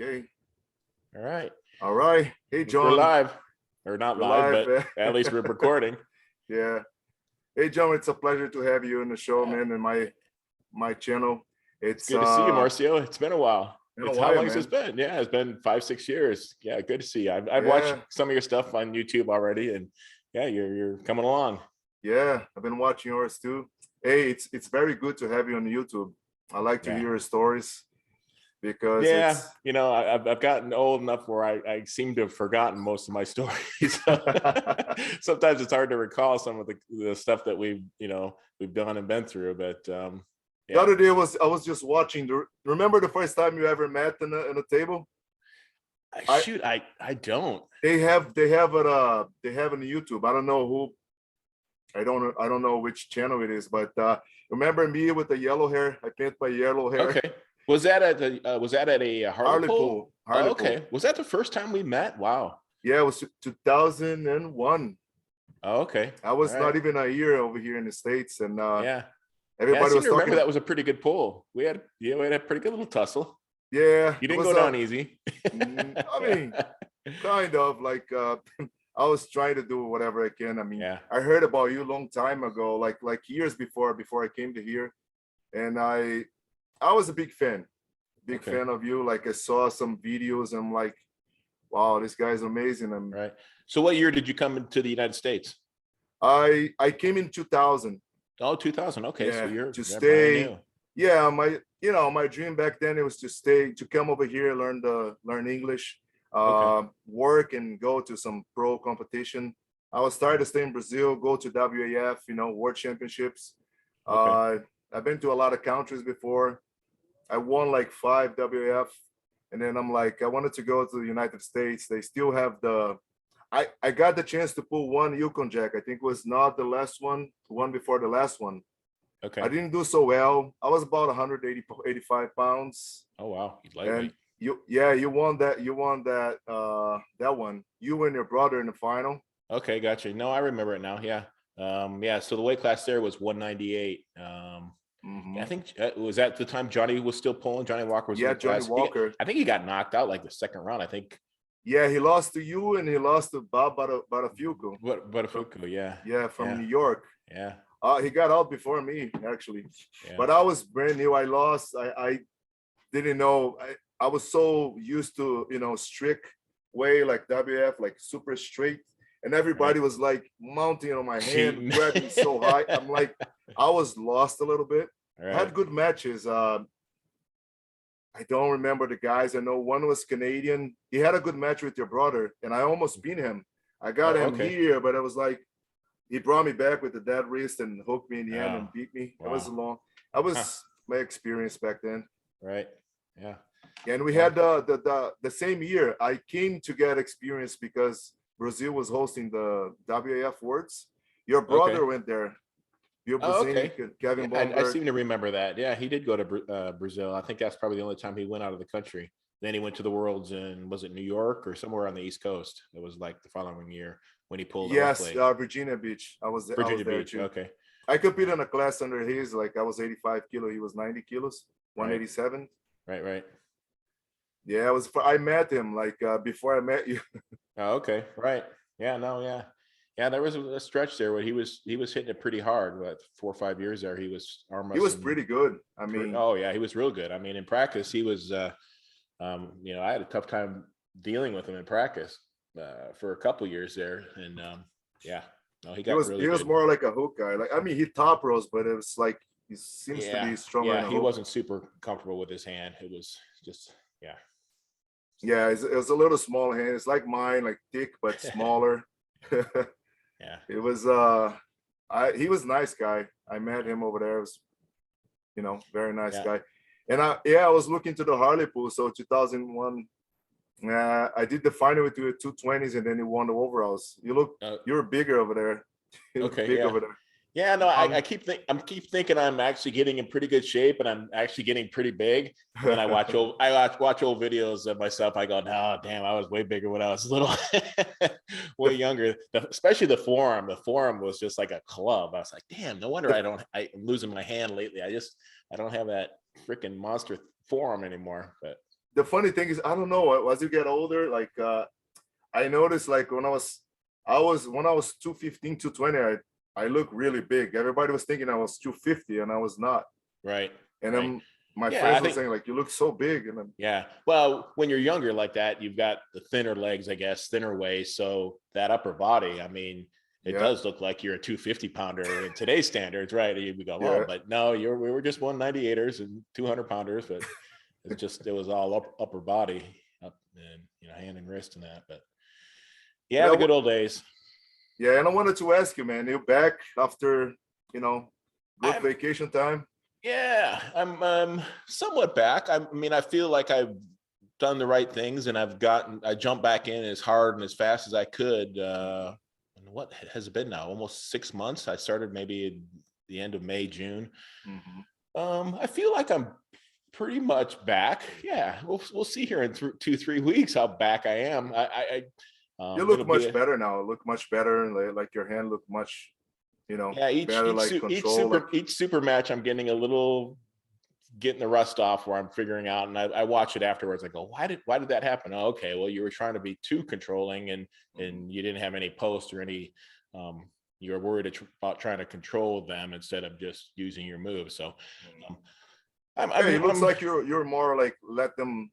Okay. All right. All right. Hey, John. We're live. Or not We're live, live, but at least we're recording. Yeah. Hey, John, it's a pleasure to have you on the show, man, and my channel. It's good to see you, Marcio. It's been a while. How long has this been? Yeah, it's been 5-6 years. Yeah, good to see you. I've watched some of your stuff on YouTube already, and yeah, you're coming along. Yeah, I've been watching yours too. Hey, it's very good to have you on YouTube. I like to hear your stories because you know, I've gotten old enough where I seem to have forgotten most of my stories. Sometimes it's hard to recall some of the stuff that we've done and been through, but the other day I was just watching. Remember the first time you ever met in a table? I don't. They have it on YouTube. I don't know who. I don't know which channel it is, but remember me with the yellow hair? I paint my yellow hair. Okay. Was that at a Harley-Pool? Okay. Was that the first time we met? Wow. Yeah, it was 2001. Oh, okay. I was not even a year over here in the States, and everybody was talking. Remember that was a pretty good pool. We had a pretty good little tussle. Yeah, you didn't go down easy. I mean, kind of like I was trying to do whatever I can. I mean, I heard about you a long time ago, like years before I came to here, and I was a big fan of you. Like I saw some videos, and I'm like, wow, this guy's amazing. Right. So what year did you come into the United States? I came in 2000. Oh, 2000. Okay, yeah, so you're to stay. Yeah, my dream back then it was to come over here, learn English, work and go to some pro competition. I was started to stay in Brazil, go to WAF, World Championships. I've been to a lot of countries before. I won like 5 WAF, and then I'm like, I wanted to go to the United States. They still have I got the chance to pull one Yukon Jack. I think it was not the last one, the one before the last one. Okay. I didn't do so well. I was about 185 pounds. Oh wow, lightweight. You won that that one. You and your brother in the final. Okay, gotcha. No, I remember it now. Yeah. So the weight class there was 198. I think was that the time Johnny was still pulling. Johnny Walker was. Yeah, Johnny Walker. I think he got knocked out like the second round. I think. Yeah, he lost to you and he lost to Bob Batafuco. Batafuco, yeah. Yeah, from New York. Yeah. He got out before me, actually. Yeah. But I was brand new. I lost. I didn't know. I was so used to, strict way, like WF, like super straight. And everybody was like mounting on my hand, grabbing so high. I'm like, I was lost a little bit. I had good matches. I don't remember the guys. I know one was Canadian. He had a good match with your brother, and I almost beat him. I got him here, but it was like he brought me back with the dead wrist and hooked me in the end and beat me. Wow. That was my experience back then. Right. Yeah. And we had the same year. I came to get experience because Brazil was hosting the WAF Worlds. Your brother went there. Kevin I seem to remember that. Yeah, he did go to Brazil. I think that's probably the only time he went out of the country. Then he went to the Worlds in, was it New York or somewhere on the East Coast? It was like the following year when he pulled. Yes, Virginia Beach. I was there Beach. Too. Okay. I competed in a class under his. Like I was 85 kilo. He was 90 kilos. 187. Right. Yeah, I met him like before I met you. Oh, okay. Right. Yeah. No. Yeah. Yeah, there was a stretch there where he was hitting it pretty hard. What, 4 or 5 years there, he was arm wrestling. He was pretty good. I mean, oh yeah, he was real good. I mean, in practice, he was. I had a tough time dealing with him in practice for a couple years there, and no, he got really good. He was more like a hook guy. Like I mean, he top rows, but it was like he seems to be stronger. Yeah, he wasn't super comfortable with his hand. It was just Yeah, it was a little small hand. It's like mine, like thick but smaller. Yeah, it was he was a nice guy. I met him over there. It was, very nice guy. And I was looking to the Harley-Pool. So 2001, I did the final with you at 220s, and then he won the overalls. You're bigger over there. Okay, over there. Yeah, no, I keep thinking I'm actually getting in pretty good shape, and I'm actually getting pretty big. When I watch old videos of myself, I go, "No, damn, I was way bigger when I was little, way younger." Especially the forearm. The forearm was just like a club. I was like, "Damn, no wonder I'm losing my hand lately. I don't have that freaking monster forearm anymore." But the funny thing is, I don't know, as you get older, like I noticed like when I was 215, 220, I look really big. Everybody was thinking I was 250 and I was not. Right. And Right. then my Yeah, friends I were think. saying like, you look so big. And then, Yeah. Well, when you're younger like that, you've got the thinner legs, I guess, thinner waist. So that upper body, I mean, it yeah, does look like you're a 250 pounder in today's standards, right? We go, oh, yeah. but no, we were just 198ers and 200 pounders, but it was all upper body up and, hand and wrist and that. But And yeah, the good old days. yeah, and I wanted to ask you, man, you're back after, you know, good I'm, vacation time. yeah, I'm somewhat back. I mean, I feel like I've done the right things and I jumped back in as hard and as fast as I could. And what has it been now? Almost 6 months. I started maybe at the end of May, June. I feel like I'm pretty much back. Yeah, we'll see here in 2-3 weeks how back I am. You look much better now. Look much better. Like your hand look much, yeah, better, like control. each super match, I'm getting the rust off where I'm figuring out, and I watch it afterwards. I go, why did that happen? Oh, okay, well, you were trying to be too controlling, and you didn't have any post or any. You were worried about trying to control them instead of just using your move. So, it looks like you're more like let them,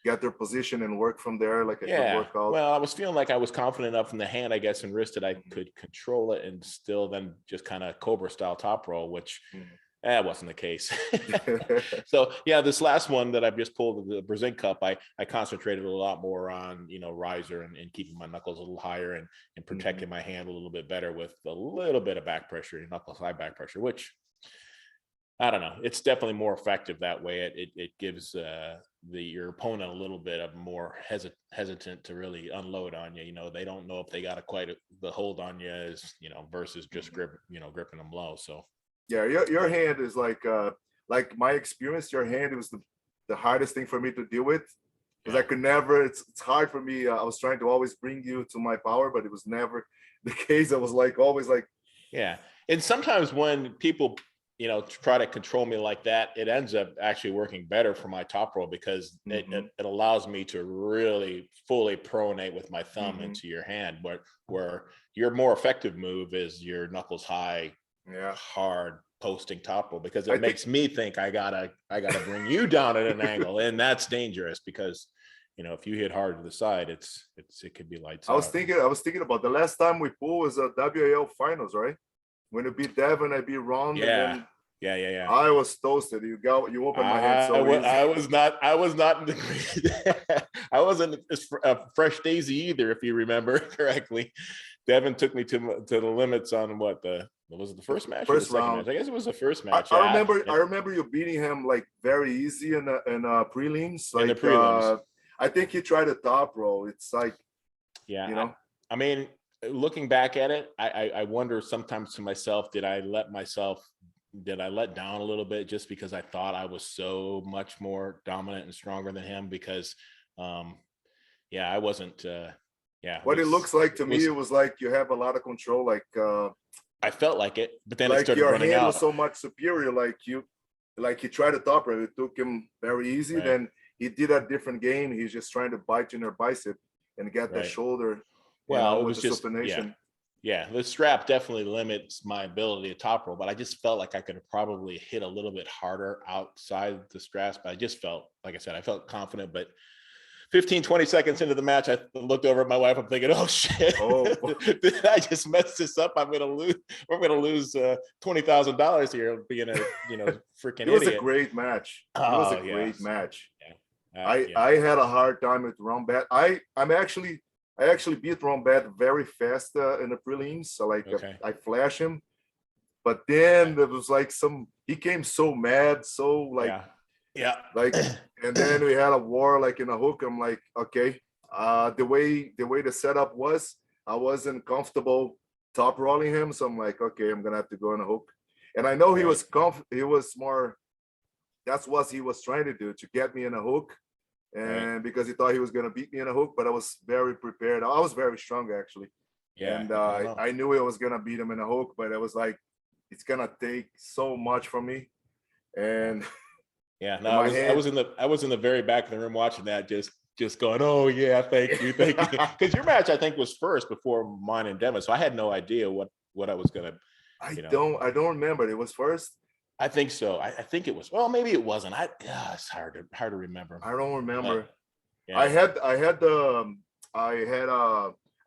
get their position and work from there, like a good workout. Well, I was feeling like I was confident enough in the hand, I guess, and wrist that I could control it and still then just kind of Cobra style top roll, which that wasn't the case. So yeah, this last one that I've just pulled, the BRZENK Cup, I concentrated a lot more on, riser and keeping my knuckles a little higher and protecting my hand a little bit better with a little bit of back pressure, knuckle side back pressure, which I don't know. It's definitely more effective that way. It gives your opponent a little bit of more hesitant to really unload on you. They don't know if they got the hold on you as versus just gripping them low. So yeah, your hand is like my experience. Your hand, it was the hardest thing for me to deal with because I could never. It's hard for me. I was trying to always bring you to my power, but it was never the case. I was like always like, yeah. And sometimes when people try to control me like that, it ends up actually working better for my top roll because it allows me to really fully pronate with my thumb into your hand, where your more effective move is your knuckles high, hard posting top roll, because it makes me think I gotta bring you down at an angle, and that's dangerous because if you hit hard to the side, it could be lights out. I was thinking about the last time we pulled was a WAL finals, right? When you beat Devin, I beat Ron. Yeah. And then Yeah. I was toasted. You opened my hand so easy. I was not in the I wasn't a fresh daisy either, if you remember correctly. Devin took me to the limits on was it the first match or the second match? I guess it was the first match. I remember you beating him like very easy in prelims. Like in the prelims. I think he tried a top roll. It's like, I mean, looking back at it, I wonder sometimes to myself, did I let down a little bit just because I thought I was so much more dominant and stronger than him? Because I wasn't what it looks like to me, it was like you have a lot of control, like I felt like it, but then like it started your running hand out. was so much superior, like he tried to top roll, it took him very easy. Right. Then he did a different game. He's just trying to bite you in your bicep and get the shoulder. Well, it was just supination. Yeah, the strap definitely limits my ability to top roll, but I just felt like I could have probably hit a little bit harder outside the straps. But I just felt, like I said, I felt confident. But 15-20 seconds into the match, I looked over at my wife. I'm thinking, oh shit, did I just mess this up? I'm gonna lose. We're gonna lose $20,000 here being a freaking idiot. It was a great match. It was a great match. Yeah. I had a hard time with Rombat. I actually beat Rombat very fast in the prelims. So I flash him, but then there was like he came so mad, so like and then we had a war like in a hook. I'm like, okay, the way the setup was, I wasn't comfortable top rolling him, so I'm like, okay, I'm gonna have to go in a hook. And I know he was more. That's what he was trying to do, to get me in a hook. And because he thought he was going to beat me in a hook, but I was very prepared. I was very strong actually. And I knew I was going to beat him in a hook, but I was like, it's going to take so much from me. And Yeah, no, in my head. I was in the very back of the room watching that, just going, oh yeah, thank you, because your match I think was first before mine and Devin, so I had no idea what I was gonna, I don't remember. It was first. I think so. I think it was. Well, maybe it wasn't. It's hard to remember. I don't remember. Yeah. I had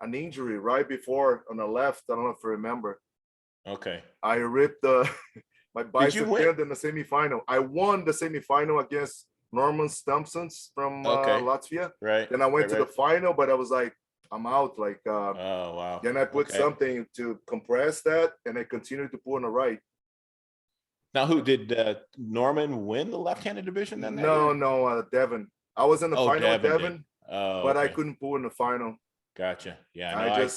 an injury right before on the left. I don't know if you remember. Okay. I ripped my bicep tendon in the semifinal. I won the semifinal against Norman Stumpsons from Latvia. Right. Then I went to the final, but I was like, I'm out. Like, oh wow. Then I put something to compress that, and I continued to pull on the right. Now, who did Norman win the left-handed division then? No, Devin. I was in the final with Devin, but I couldn't pull in the final. Gotcha. Yeah,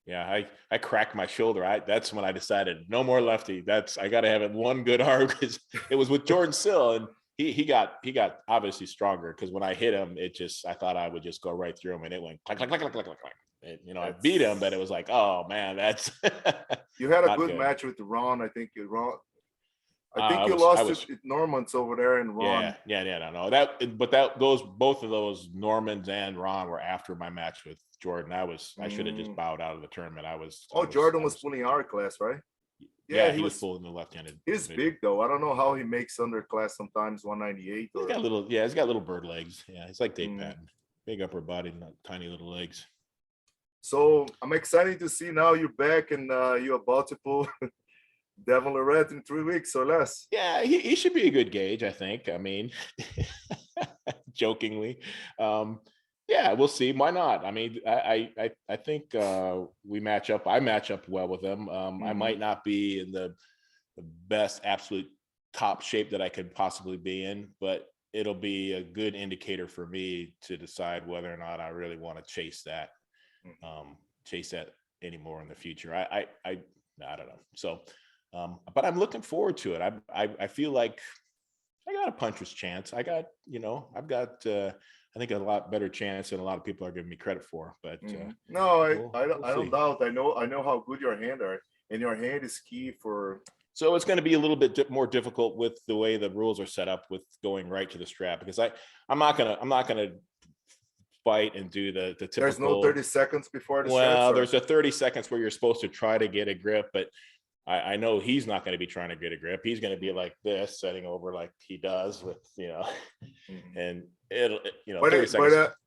no, I cracked my shoulder. That's when I decided no more lefty. I got to have it one good arm, because it was with Jordan Sill, and he got obviously stronger, because when I hit him, I thought I would just go right through him, and it went clack clack clack clack clack clack. I beat him, but it was like, oh man, that's you had a good match with Ron. I think you lost to Normans over there in Ron. No. But both of those Normans and Ron were after my match with Jordan. I should have just bowed out of the tournament. Jordan was pulling our class, right? Yeah, he was pulling the left-handed. He's big though. I don't know how he makes underclass sometimes 198. He's got little bird legs. Yeah, he's like Dave Patton. Big upper body, not tiny little legs. So I'm excited to see now you're back and you're about to pull Devin Lorette in 3 weeks or less. Yeah, he should be a good gauge, I think. I mean, jokingly. Yeah, we'll see. Why not? I mean, I think we match up. I match up well with him. I might not be in the best absolute top shape that I could possibly be in, but it'll be a good indicator for me to decide whether or not I really want to chase that anymore in the future. I don't know. So, but I'm looking forward to it. I feel like I got a puncher's chance. I've got, I think a lot better chance than a lot of people are giving me credit for. But no, I don't doubt. I know how good your hand are, and your hand is key for. So it's going to be a little bit more difficult with the way the rules are set up with going right to the strap, because I'm not gonna fight and do the typical. There's no 30 seconds before the strap. There's a 30 seconds where you're supposed to try to get a grip, but I know he's not going to be trying to get a grip. He's going to be like this, setting over like he does with, and it'll, but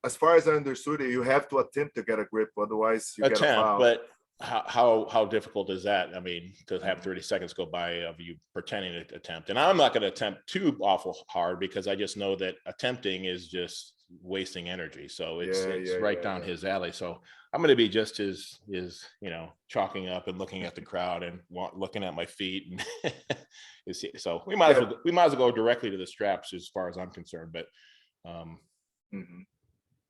as far as I understood it, you have to attempt to get a grip. Otherwise you get a foul. But how difficult is that? I mean, to have 30 seconds go by of you pretending to attempt. And I'm not going to attempt too awful hard, because I just know that attempting is just wasting energy. So it's right down his alley. So I'm going to be just as chalking up and looking at the crowd and looking at my feet. And so we might as well go directly to the straps as far as I'm concerned. But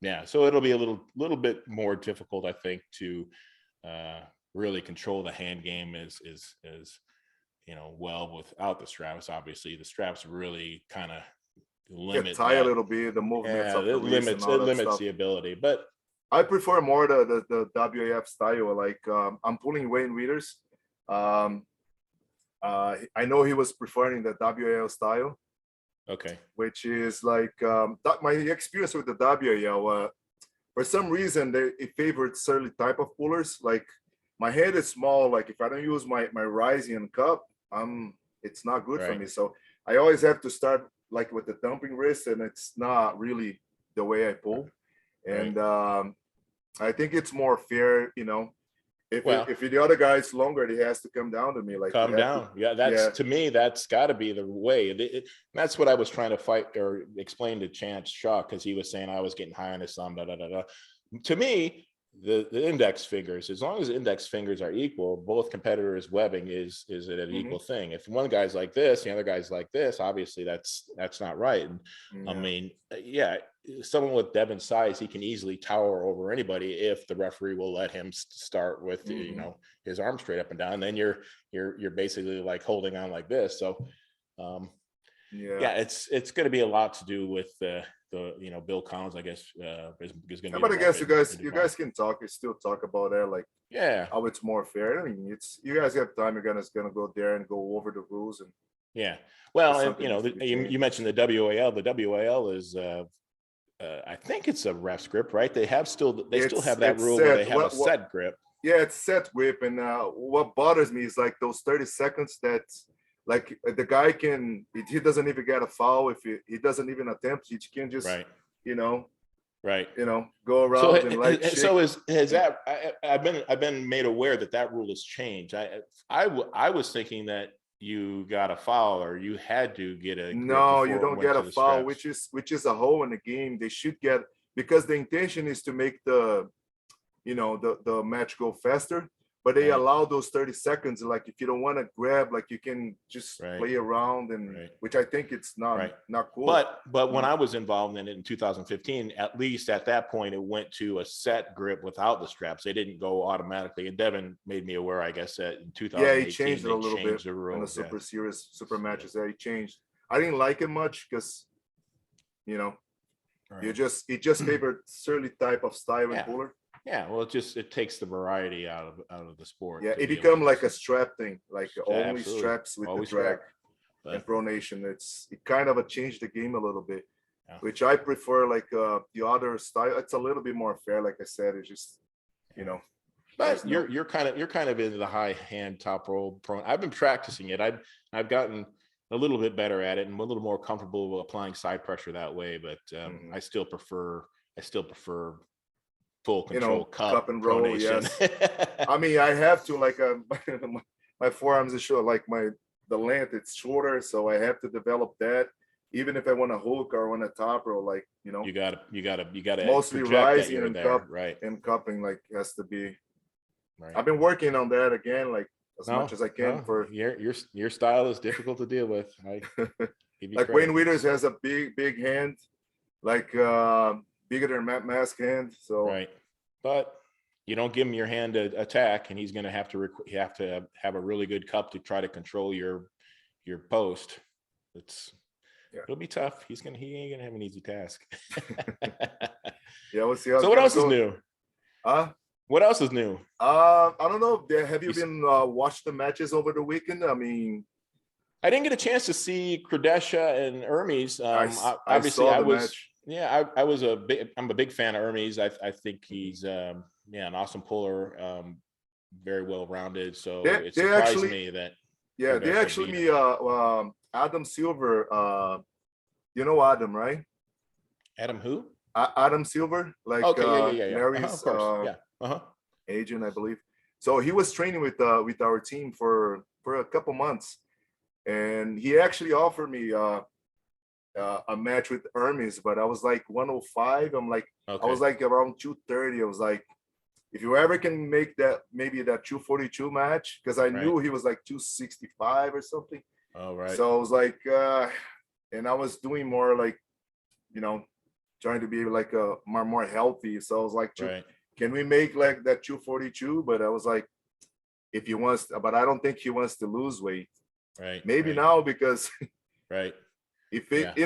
yeah, so it'll be a little bit more difficult, I think, to really control the hand game as well without the straps. Obviously, the straps really kind of limit tie a little bit the movements. It limits the ability, but I prefer more the WAF style. Like I'm pulling Wayne Readers. I know he was preferring the WAL style. Okay. Which is like my experience with the WAL. For some reason, it favored certain type of pullers. Like my head is small. Like if I don't use my rising cup, it's not good for me. So I always have to start like with the dumping wrist, and it's not really the way I pull. And I think it's more fair, if the other guy's longer, he has to come down to me. Like come down. To me, that's got to be the way. That's what I was trying to fight or explain to Chance Shaw, because he was saying I was getting high on his thumb. To me, the index fingers, as long as index fingers are equal, both competitors' webbing is an equal thing. If one guy's like this, the other guy's like this, obviously that's not right. And I mean, someone with Devin's size, he can easily tower over anybody if the referee will let him start with his arm straight up and down. Then you're basically like holding on like this. So it's going to be a lot to do with the Bill Collins, I guess, is going to be. But I guess you guys can still talk about that, like how it's more fair. I mean, you guys have time. You're gonna go there and go over the rules, and Yeah. Well, and Something needs to be you changed. mentioned the WAL. The WAL is, I think it's a ref's grip, right? They still have that It's rule where they set. have a What set grip. Yeah, it's set whip, and what bothers me is like those 30 seconds that like the guy he doesn't even get a foul if he doesn't even attempt. He can just Right. you know Right. go So, around and like shake. so has that? I've been made aware that rule has changed. I was thinking that you got a foul or you had to get a grip No, you before it don't went get to a the foul, straps. which is a hole in the game. They should get, because the intention is to make the the match go faster, but they Right. allow those 30 seconds. Like if you don't want to grab, like you can just Right. play around, and Right. which I think it's not Right. not cool. But when I was involved in it in 2015, at least at that point, it went to a set grip without the straps. They didn't go automatically. And Devin made me aware, I guess, that in Yeah, he 2018 changed it a they little bit changed the in the rules. super series, super Yeah. matches. Yeah, he changed. I didn't like it much because Right. it just favored certain type of style and Yeah. puller. Yeah, well, it takes the variety out of the sport. Yeah, to it be able to become like a just- strap thing, like Yeah, only absolutely. straps with Always the drag strap. But- and pronation. It kind of changed the game a little bit, Yeah. which I prefer. Like the other style, it's a little bit more fair. Like I said, it's just But you're kind of into the high hand top roll prone. I've been practicing it. I've gotten a little bit better at it and a little more comfortable with applying side pressure that way. But I still prefer full control cup and roll. pronation. Yes, I mean I have to like my forearms is short, like the length it's shorter, so I have to develop that. Even if I want to hook or want to top roll, like you gotta mostly project that rising you're and there, right? and cupping like has to be. Right. I've been working on that again, like as much as I can. For your style is difficult to deal with. I give you like credit. Wayne Withers has a big hand, like bigger than Matt Mask hand. So right, but you don't give him your hand to attack, and he's going to have to have a really good cup to try to control your post. It'll be tough. He ain't gonna have an easy task. Yeah, we'll see how. So what else is new? What else is new? I don't know. Have you been watched the matches over the weekend? I mean, I didn't get a chance to see Kardasha and Hermes. Obviously, I saw the match. Yeah, I'm a big fan of Hermes. I think he's an awesome puller, very well rounded. So it surprised me that. Yeah, they actually Adam Silver. You know Adam, right? Adam who? Adam Silver, like yeah. Mary's of course. agent, I believe. So he was training with our team for a couple months, and he actually offered me a match with Hermes, but I was like 105. I'm like, I was like around 230. I was like, if you ever can make that, maybe that 242 match, because I knew he was like 265 or something. Oh, right. So I was like, and I was doing more like, trying to be like more healthy. So I was like, can we make like that 242? But I was like, if he wants, but I don't think he wants to lose weight. Right. Maybe now because if it,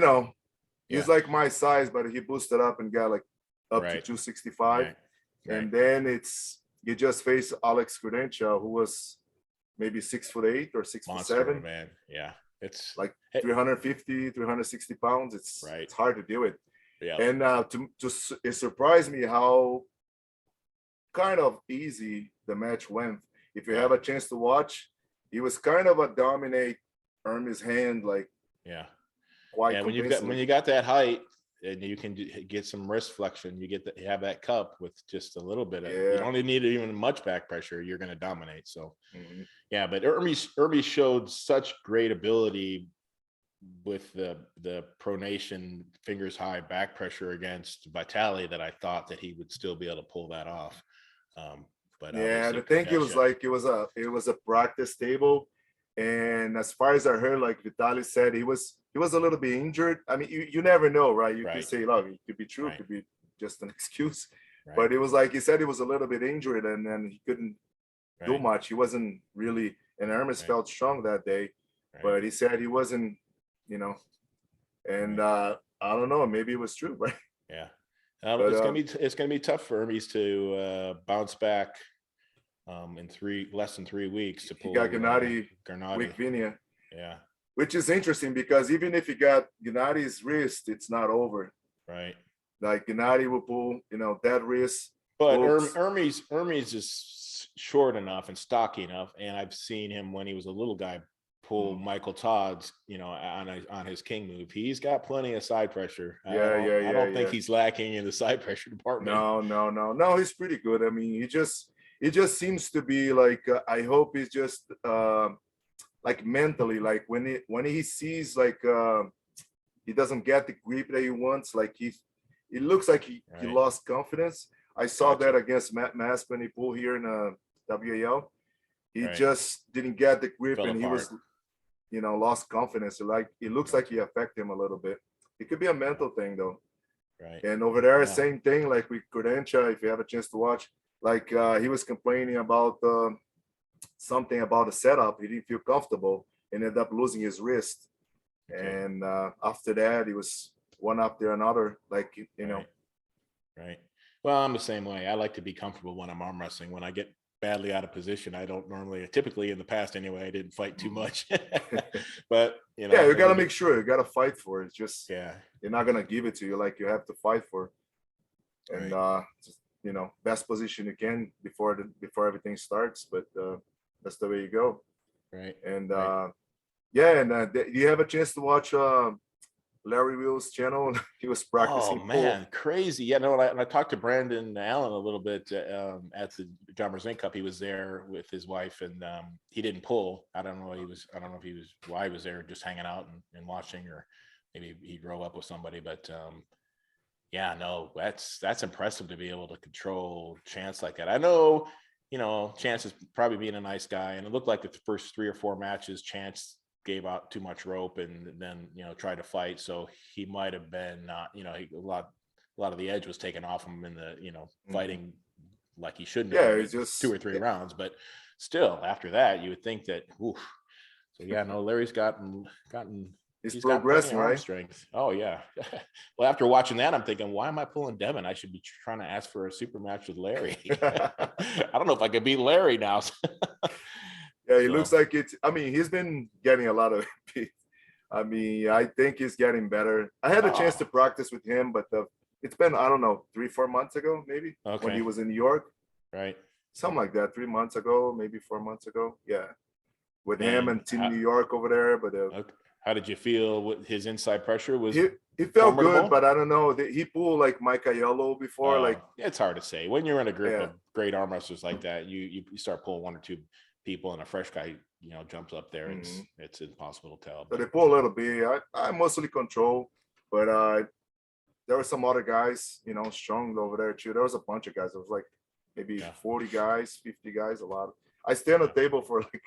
he's like my size, but he boosted up and got like up to 265. And then you just face Alex Credential, who was maybe 6'8" or 6'7". Man. Yeah. It's like 350, 360 pounds. It's hard to deal with. Yeah. And it surprised me how kind of easy the match went. If you have a chance to watch, he was kind of a dominate Hermes hand, like quite when you got that height and you can get some wrist flexion, you have that cup with just a little bit of you don't need even much back pressure, you're going to dominate. So but Hermes showed such great ability with the pronation fingers high back pressure against Vitali that I thought that he would still be able to pull that off. But I think it was like it was a practice table, and as far as I heard, like Vitali said, he was a little bit injured. I mean, you never know, right? You can say, look, it could be true, it could be just an excuse, but it was like he said he was a little bit injured, and then he couldn't do much. He wasn't really, and Hermes felt strong that day, but he said he wasn't, and I don't know, maybe it was true, right? Yeah. It's gonna be tough for Hermes to bounce back in less than 3 weeks to pull. He got Gennady. Weak Vinia. Yeah. which is interesting because even if he got Gennadi's wrist, it's not over. Right. Like Gennady will pull, that wrist. But Hermes is short enough and stocky enough, and I've seen him when he was a little guy pull Michael Todd's, on his king move. He's got plenty of side pressure. I don't think he's lacking in the side pressure department. No. He's pretty good. I mean, it just seems to be like I hope he's just like mentally, like when he sees like he doesn't get the grip that he wants, like it looks like he lost confidence. I saw that against Matt Mask when he pulled here in WAL. He just didn't get the grip and he was, lost confidence. Like it looks like he affected him a little bit. It could be a mental thing though. Right. And over there, same thing. Like with Kudencha, if you have a chance to watch, like he was complaining about something about the setup. He didn't feel comfortable and ended up losing his wrist. Okay. And after that, he was one after another. Like Right. Well, I'm the same way. I like to be comfortable when I'm arm wrestling. When I get badly out of position, I don't normally, typically in the past anyway, I didn't fight too much. But you got to make sure you got to fight for it. Just you're not gonna give it to you, like you have to fight for it. And just, best position you can before everything starts. But that's the way you go. Right. And do you have a chance to watch Larry Wheels' channel? He was practicing. Oh man, crazy! Yeah, no. And I talked to Brandon Allen a little bit at the BRZENK Cup. He was there with his wife, and he didn't pull. I don't know why he was there, just hanging out and watching, or maybe he drove up with somebody. But that's impressive to be able to control Chance like that. I know, Chance is probably being a nice guy, and it looked like the first 3 or 4 matches, Chance gave out too much rope and then tried to fight, so he might have been not a lot of the edge was taken off him in the fighting like he shouldn't have. It's just 2 or 3 rounds, but still after that you would think that Larry's gotten he's progressing, right? Strength. Oh yeah. Well, after watching that, I'm thinking, why am I pulling Devin? I should be trying to ask for a super match with Larry. I don't know if I could beat Larry now. Yeah, he looks like it's. I mean, he's been getting a lot of. I mean, I think he's getting better. I had a chance to practice with him, but it's been, I don't know, 3-4 months ago, maybe when he was in New York. Right. Something like that. 3 months ago, maybe 4 months ago. Yeah, with him and Team New York over there. But how did you feel with his inside pressure? Was he felt formidable? Good, but I don't know. He pulled like Mike Aiello before. It's hard to say when you're in a group of great arm wrestlers like that. You start pulling 1 or 2 people and a fresh guy jumps up there. It's impossible to tell. So they pull a little bit. I mostly control, but there were some other guys strong over there too. There was a bunch of guys. It was like maybe 40 guys, 50 guys, a lot. I stay on the table for like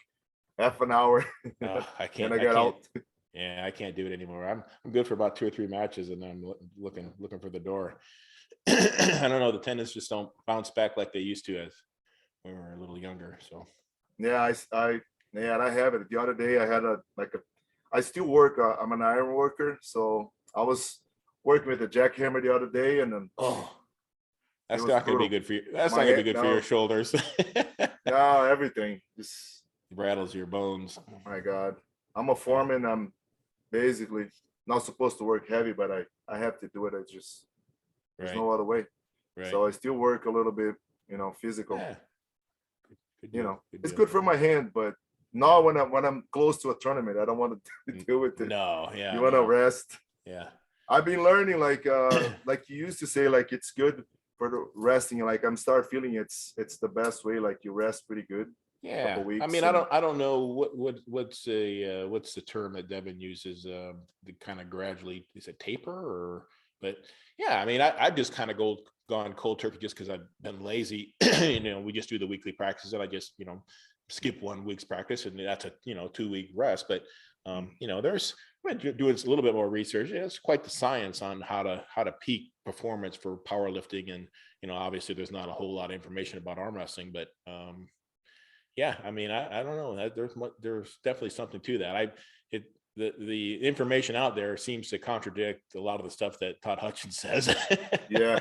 half an hour. I can't. And I got out. Yeah, I can't do it anymore. I'm good for about 2 or 3 matches, and then I'm looking for the door. I don't know. The tendons just don't bounce back like they used to as when we were a little younger. So yeah, I have it. The other day I had I still work. I'm an iron worker, so I was working with a jackhammer the other day, and then that's not going to be good for you. That's not going to be good for your shoulders. No, everything just rattles your bones. Oh my God, I'm a foreman. I'm basically not supposed to work heavy, but I have to do it. There's no other way. Right. So I still work a little bit, physical. Yeah. It's good for my hand, but not when I'm close to a tournament. I don't want to deal with it. No, yeah. You want to rest. Yeah. I've been learning, like you used to say, like it's good for the resting. Like I'm start feeling it's the best way. Like you rest pretty good. Yeah. I mean, I don't know what's the term that Devin uses to kind of gradually, is it taper but yeah, I mean, I just kind of gone cold turkey just because I've been lazy. We just do the weekly practices, and I just skip 1 week's practice, and that's a 2-week rest. But there's doing a little bit more research. It's quite the science on how to peak performance for powerlifting, and obviously there's not a whole lot of information about arm wrestling, but yeah, I mean, I don't know. There's definitely something to that. The information out there seems to contradict a lot of the stuff that Todd Hutchins says. Yeah.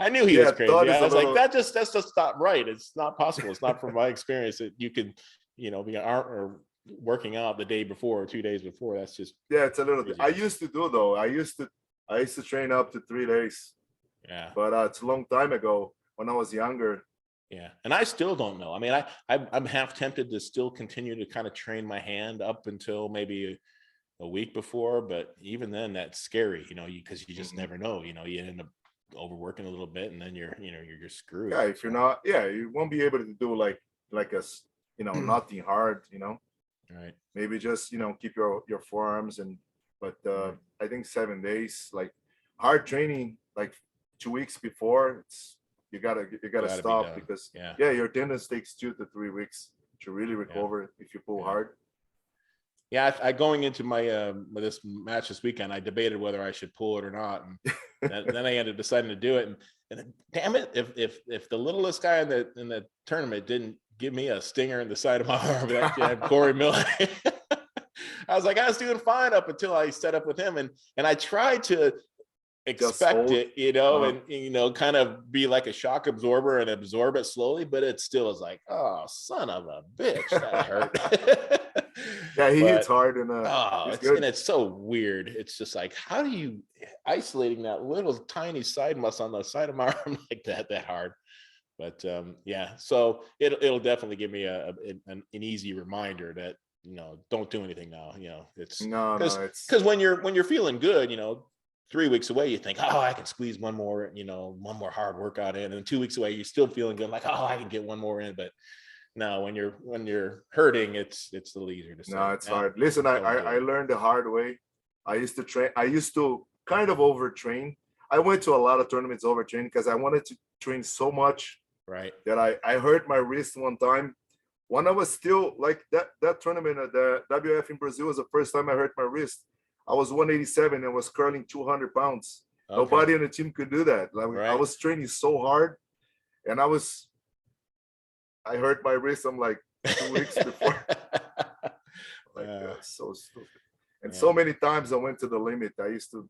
I knew he was crazy. I was like, that's just not right. It's not possible. It's not from my experience that you can, be an arm or working out the day before or 2 days before. That's just yeah, it's a little bit. I crazy. used to do though. I used to train up to 3 days, Yeah. but it's a long time ago when I was younger. Yeah. And I still don't know. I mean, I'm half tempted to still continue to kind of train my hand up until maybe a week before, but even then that's scary, you know, because you just never know, you know, you end up overworking a little bit and then you're screwed. Yeah, if you're not, yeah, you won't be able to do like a, nothing hard, Right. maybe just, keep your forearms but I think 7 days, like hard training, like 2 weeks before, you gotta stop because your tendons takes 2 to 3 weeks to really recover if you pull hard. Yeah, I going into my this match this weekend, I debated whether I should pull it or not, and then I ended up deciding to do it. And damn it, if the littlest guy in the tournament didn't give me a stinger in the side of my arm, that Corey Miller, I was like, I was doing fine up until I set up with him, and I tried to expect it, and kind of be like a shock absorber and absorb it slowly, but it still is like, oh, son of a bitch, that hurt. Yeah, he hits hard and it's so weird. It's just like, how do you isolating that little tiny side muscle on the side of my arm like that hard? But so it'll definitely give me an easy reminder that don't do anything now. It's because when you're feeling good, 3 weeks away, you think, oh, I can squeeze one more hard workout in, and 2 weeks away, you're still feeling good, like, oh, I can get one more in, but. No, when you're hurting, it's a little easier to say. No, it's hard. Listen, I learned the hard way. I used to kind of overtrain. I went to a lot of tournaments overtraining because I wanted to train so much, right? That I hurt my wrist one time when I was still like that tournament at the WF in Brazil was the first time I hurt my wrist. I was 187 and was curling 200 pounds. Okay. Nobody on the team could do that. Like, I was training so hard, and I hurt my wrist. I'm like 2 weeks before. So stupid. And so many times I went to the limit. I used to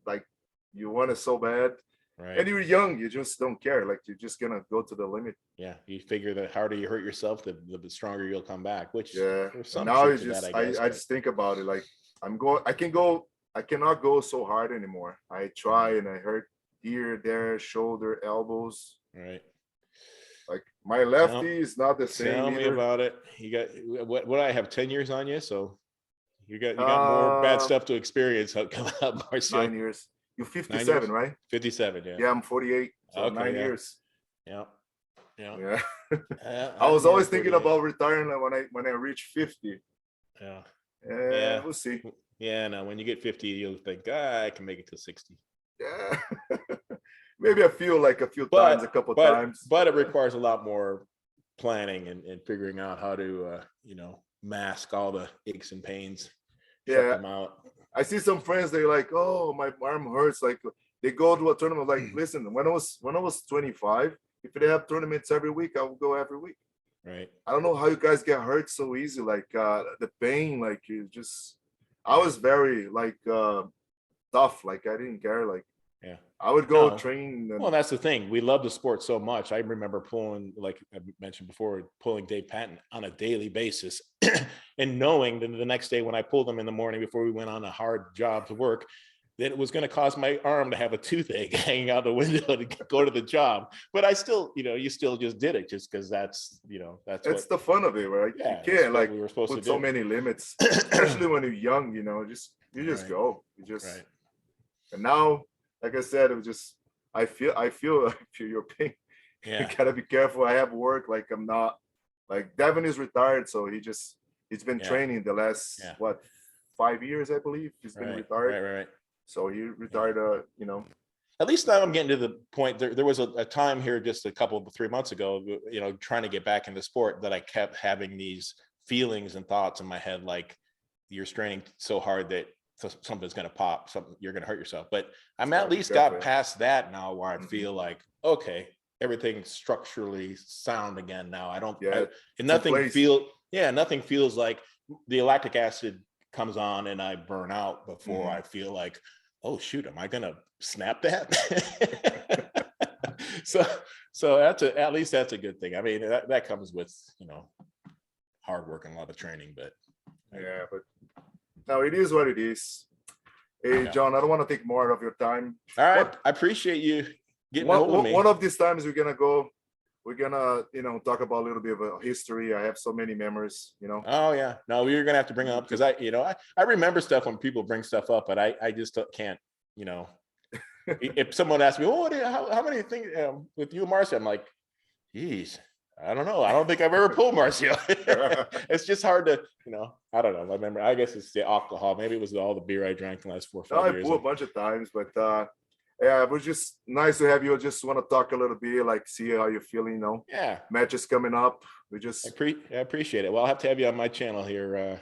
you want it so bad. Right. And you're young, you just don't care. Like, you're just gonna go to the limit. Yeah, you figure the harder you hurt yourself, the stronger you'll come back. Which now it's just I just think about it. Like, I cannot go so hard anymore. I try and I hurt here, there, shoulder, elbows. Right. Like, my lefty is not the same. Tell me about it. You got what I have 10 years on you, so you got more bad stuff to experience coming up, Marcio. 9 years. You're 57, right? 57, yeah. Yeah, I'm 48. So okay, 9 years. Yeah. I was always thinking about retiring when I reach 50. Yeah. We'll see. Yeah, no, when you get 50, you'll think, I can make it to 60. Yeah. Maybe I feel like a couple times. But it requires a lot more planning and figuring out how to, mask all the aches and pains. Shut them out. I see some friends, they're like, oh, my arm hurts. Like, they go to a tournament. Like, listen, when I was 25, if they have tournaments every week, I will go every week. Right. I don't know how you guys get hurt so easy. Like, the pain, like, I was very tough. Like, I didn't care. Like, I would go train. Well, that's the thing. We love the sport so much. I remember pulling, like I mentioned before, pulling Dave Patton on a daily basis and knowing that the next day when I pulled him in the morning before we went on a hard job to work, that it was going to cause my arm to have a toothache hanging out the window to go to the job. But I still, you still just did it just because that's the fun of it, right? Yeah, you can't we were supposed put to do. So many limits, especially when you're young, you just go. And now, like I said, it was just, I feel your pain. Yeah. You gotta be careful. I have work. Like, I'm not, like, Devin is retired. So he's been training the last, 5 years, I believe. He's been retired. Right. So he retired, At least now I'm getting to the point. There was a time here just 3 months ago, trying to get back into sport, that I kept having these feelings and thoughts in my head, like, you're straining so hard that something's going to pop, you're going to hurt yourself. But I'm at least got past that now, where I feel like, okay, everything's structurally sound again now. I don't, nothing feels like the lactic acid comes on and I burn out before I feel like, oh shoot, am I going to snap that? So at least that's a good thing. I mean, that comes with, hard work and a lot of training, but Yeah, but no, it is what it is. Hey, John, I don't want to take more of your time. All right. I appreciate you getting a hold of me. One of these times we're gonna, talk about a little bit of history. I have so many memories, Oh yeah. No, we're gonna have to bring it up because I remember stuff when people bring stuff up, but I just can't, if someone asks me, how many things with you and Marcio, I'm like, geez, I don't know. I don't think I've ever pulled Marcio. It's just hard to, I don't know. I remember, I guess it's the alcohol. Maybe it was all the beer I drank the last 4 or 5 years. I pulled a bunch of times, but yeah, it was just nice to have you. Just want to talk a little bit, like see how you're feeling, Yeah. Matches coming up. I appreciate it. Well, I'll have to have you on my channel here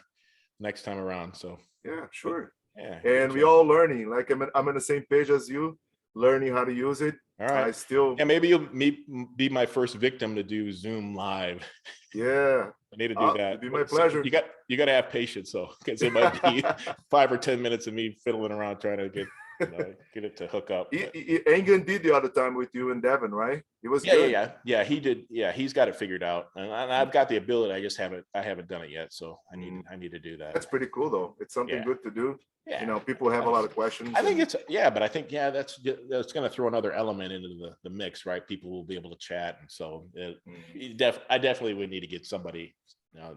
next time around. So yeah, sure. Yeah. And we all learning. Like I'm on the same page as you, learning how to use it. All right. Maybe you'll be my first victim to do Zoom live. Yeah. I need to do that. It'd be my pleasure. You got to have patience, though, because it might be 5 or 10 minutes of me fiddling around trying to get it to hook up. Engen did the other time with you and Devin, right? It was good. Yeah. He did. Yeah, he's got it figured out, and I've got the ability. I just haven't done it yet, so I need to do that. That's pretty cool, though. It's something good to do. Yeah. People have a lot of questions. I think but I think that's going to throw another element into the mix, right? People will be able to chat, and so I definitely would need to get somebody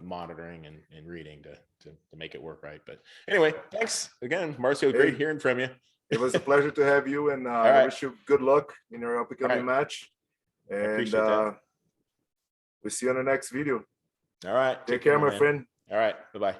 monitoring and reading to make it work right. But anyway, thanks again, Marcio. Great hearing from you. It was a pleasure to have you, and I wish you good luck in your upcoming match. And we'll see you on the next video. All right. Take care, my friend. All right. Bye-bye.